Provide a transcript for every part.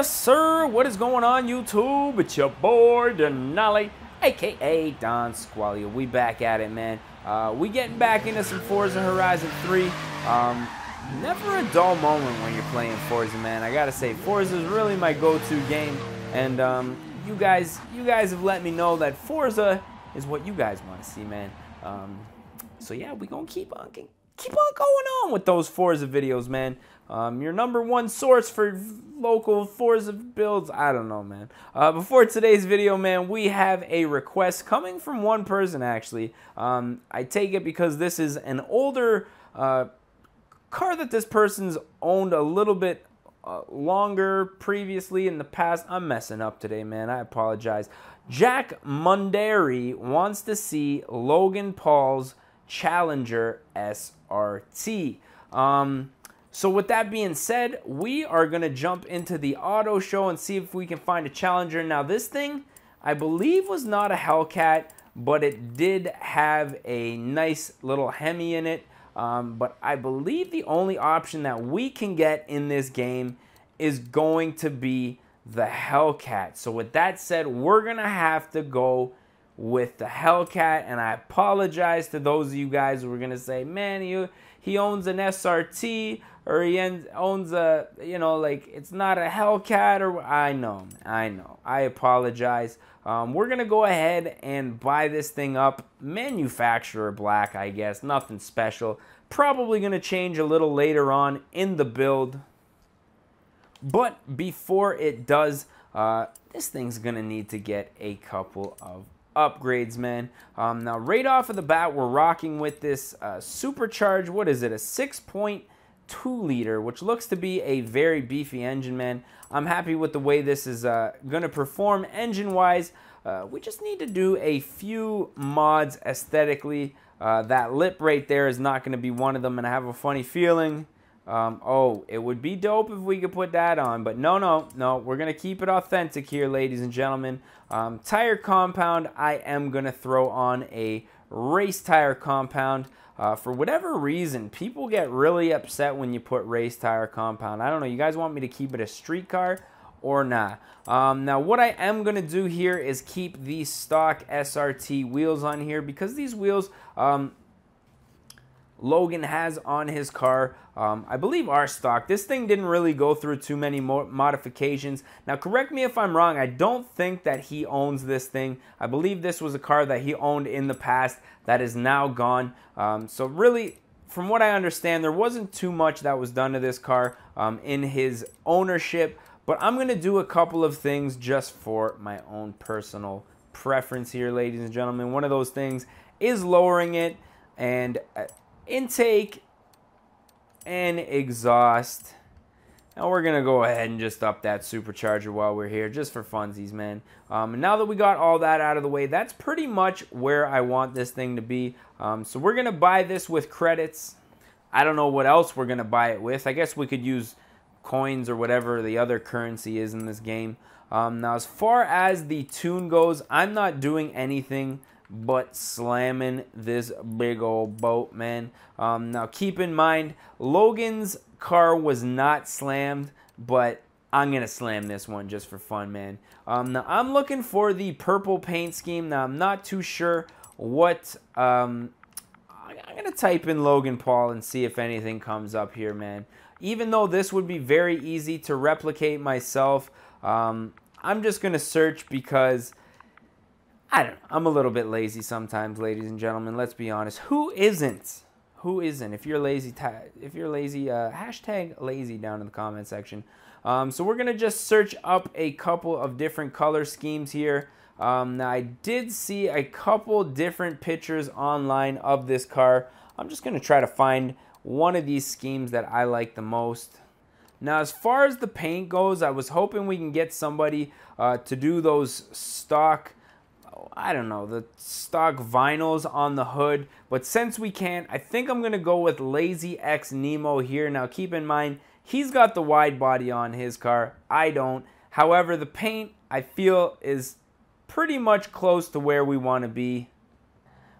Yes, sir. What is going on, YouTube? It's your boy, Denali, a.k.a. Don Squalia. We back at it, man. We getting back into some Forza Horizon 3. Never a dull moment when you're playing Forza, man. I gotta say, Forza is really my go-to game. And you guys have let me know that Forza is what you guys want to see, man. So yeah, we gonna keep on going on with those Forza videos, man. Your #1 source for local Forza builds. I don't know, man. Before today's video, man, we have a request coming from one person, actually. I take it because this is an older car that this person's owned a little bit longer previously in the past. I'm messing up today, man. I apologize. Jack Mundari wants to see Logan Paul's Challenger SRT. So with that being said, we are going to jump into the auto show and see if we can find a Challenger. Now this thing, I believe, was not a Hellcat, but it did have a nice little Hemi in it. But I believe the only option that we can get in this game is going to be the Hellcat. So with that said, we're going to have to go with the Hellcat. And I apologize to those of you guys who were going to say, man, he owns an SRT, or he owns a, you know, like, it's not a Hellcat. Or I know. I apologize. We're going to go ahead and buy this thing up. Manufacturer black, I guess. Nothing special. Probably going to change a little later on in the build. But before it does, this thing's going to need to get a couple of upgrades, man. Now, right off of the bat, we're rocking with this supercharged, what is it, a 6.2 liter, which looks to be a very beefy engine, man. I'm happy with the way this is going to perform engine-wise. We just need to do a few mods aesthetically. That lip right there is not going to be one of them, and I have a funny feeling. Oh, it would be dope if we could put that on, but no, we're going to keep it authentic here, ladies and gentlemen. Tire compound, I am going to throw on a race tire compound. For whatever reason, people get really upset when you put race tire compound. I don't know, you guys want me to keep it a street car or not? Now, what I am going to do here is keep these stock SRT wheels on here, because these wheels Logan has on his car, I believe, are stock. This thing didn't really go through too many modifications. Now, correct me if I'm wrong. I don't think that he owns this thing. I believe this was a car that he owned in the past that is now gone. So really, from what I understand, there wasn't too much that was done to this car in his ownership. But I'm going to do a couple of things just for my own personal preference here, ladies and gentlemen. One of those things is lowering it, and intake and exhaust. Now we're gonna go ahead and just up that supercharger while we're here, just for funsies, man. And now that we got all that out of the way, that's pretty much where I want this thing to be. So we're gonna buy this with credits. I don't know what else we're gonna buy it with. I guess we could use coins or whatever the other currency is in this game. Now as far as the tune goes, I'm not doing anything but slamming this big old boat, man. Now keep in mind, Logan's car was not slammed, but I'm gonna slam this one just for fun, man. Now I'm looking for the purple paint scheme. Now I'm not too sure what I'm gonna type in Logan Paul and see if anything comes up here, man. Even though this would be very easy to replicate myself, I'm just gonna search because I don't know. I'm a little bit lazy sometimes, ladies and gentlemen. Let's be honest. Who isn't? Who isn't? If you're lazy, hashtag lazy down in the comment section. So we're gonna just search up a couple of different color schemes here. Now I did see a couple different pictures online of this car. I'm just gonna try to find one of these schemes that I like the most. Now, as far as the paint goes, I was hoping we can get somebody to do those stock, I don't know, the stock vinyls on the hood. But since we can't, I think I'm going to go with Lazy X Nemo here. Now, keep in mind, he's got the wide body on his car. I don't. However, the paint, I feel, is pretty much close to where we want to be.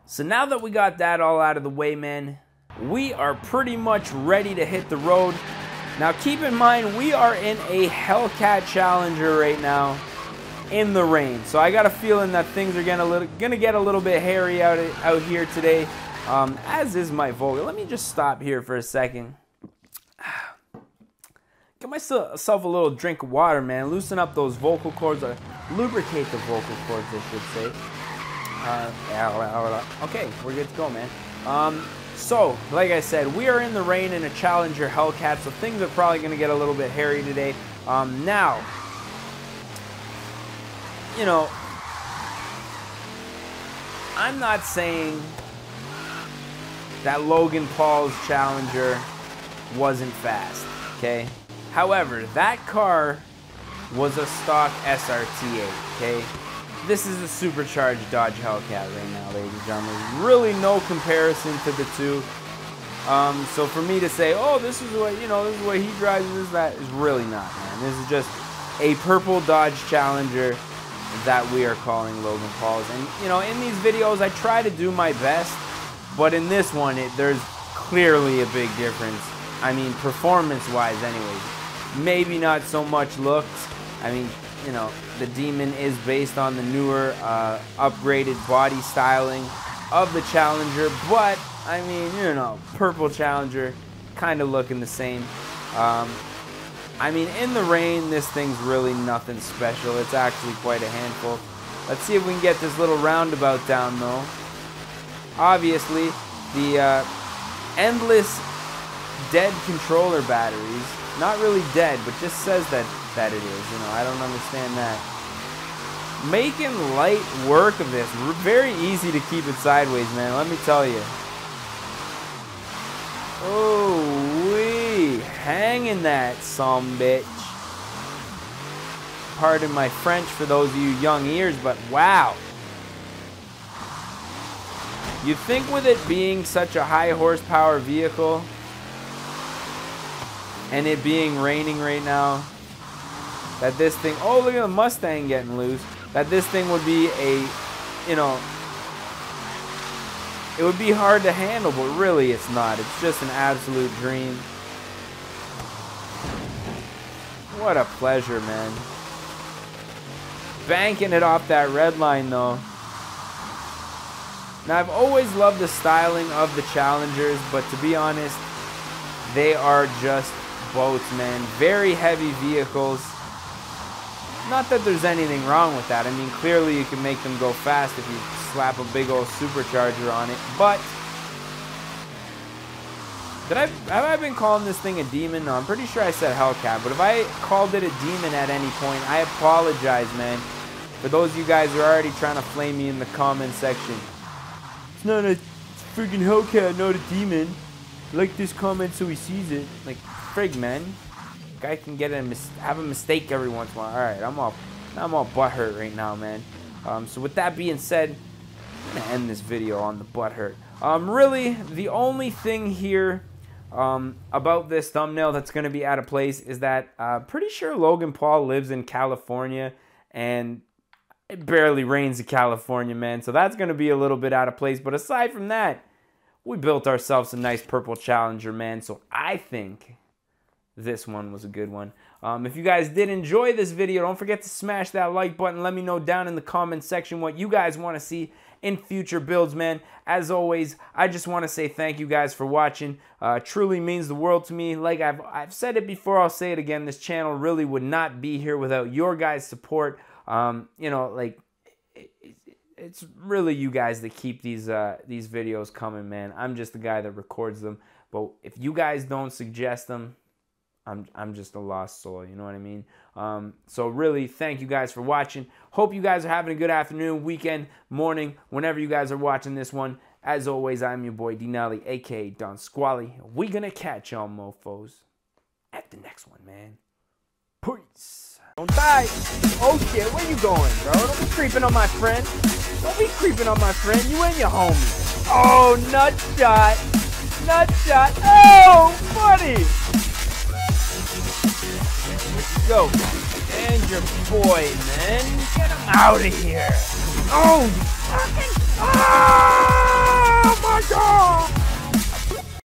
So now that we got that all out of the way, man, we are pretty much ready to hit the road. Now keep in mind, we are in a Hellcat Challenger right now in the rain. So I got a feeling that things are gonna get a little bit hairy out here today, as is my vocal. Let me just stop here for a second. Get myself a little drink of water, man. Loosen up those vocal cords, or lubricate the vocal cords, I should say. Okay, we're good to go, man. So, like I said, we are in the rain in a Challenger Hellcat, so things are probably going to get a little bit hairy today. Now, you know, I'm not saying that Logan Paul's Challenger wasn't fast, okay? However, that car was a stock SRT8, okay? This is a supercharged Dodge Hellcat right now, ladies and gentlemen. Really no comparison to the two. So for me to say, oh, this is what, you know, this is what he drives, this is that, is really not, man. This is just a purple Dodge Challenger that we are calling Logan Paul's. And, you know, in these videos, I try to do my best, but in this one, there's clearly a big difference. I mean, performance-wise anyways. Maybe not so much looks. I mean, you know, the Demon is based on the newer, upgraded body styling of the Challenger, but, I mean, you know, purple Challenger, kind of looking the same. I mean, in the rain, this thing's really nothing special. It's actually quite a handful. Let's see if we can get this little roundabout down, though. Obviously, the endless dead controller batteries, not really dead, but just says that it is, you know, I don't understand that. Making light work of this, very easy to keep it sideways, man, let me tell you. Oh, wee, hanging that sumbitch. Pardon my French for those of you young ears, but wow. You'd think with it being such a high horsepower vehicle, and it being raining right now, that this thing, oh, look at the Mustang getting loose, that this thing would be a, you know, it would be hard to handle, but really it's not. It's just an absolute dream. What a pleasure, man. Banking it off that red line, though. Now, I've always loved the styling of the Challengers, but to be honest, they are just boats, man. Very heavy vehicles. Not that there's anything wrong with that. I mean, clearly you can make them go fast if you slap a big old supercharger on it. But have I been calling this thing a Demon? No, I'm pretty sure I said Hellcat. But if I called it a Demon at any point, I apologize, man. For those of you guys who are already trying to flame me in the comment section. It's not a freaking Hellcat, not a Demon. Like this comment so he sees it. Like, frig, man. Guy can get have a mistake every once in a while. All right, I'm all butthurt right now, man. So with that being said, I'm gonna end this video on the butthurt. Really, the only thing here about this thumbnail that's gonna be out of place is that pretty sure Logan Paul lives in California, and it barely rains in California, man. So that's gonna be a little bit out of place. But aside from that, we built ourselves a nice purple Challenger, man. So I think this one was a good one. If you guys did enjoy this video, don't forget to smash that like button. Let me know down in the comment section what you guys want to see in future builds, man. As always, I just want to say thank you guys for watching. Truly means the world to me. Like I've said it before, I'll say it again. This channel really would not be here without your guys' support. You know, like it's really you guys that keep these videos coming, man. I'm just the guy that records them. But if you guys don't suggest them, I'm just a lost soul, you know what I mean? So really, thank you guys for watching. Hope you guys are having a good afternoon, weekend, morning, whenever you guys are watching this one. As always, I'm your boy Denali, aka Don Squally. We gonna catch y'all mofos at the next one, man. Peace. Don't die. Oh shit, where you going, bro? Don't be creeping on my friend. Don't be creeping on my friend. You and your homie. Oh, nut shot. Nut shot. Oh, buddy. Go. And your boy, man. Get him out of here. Oh, you fucking... Oh, my God.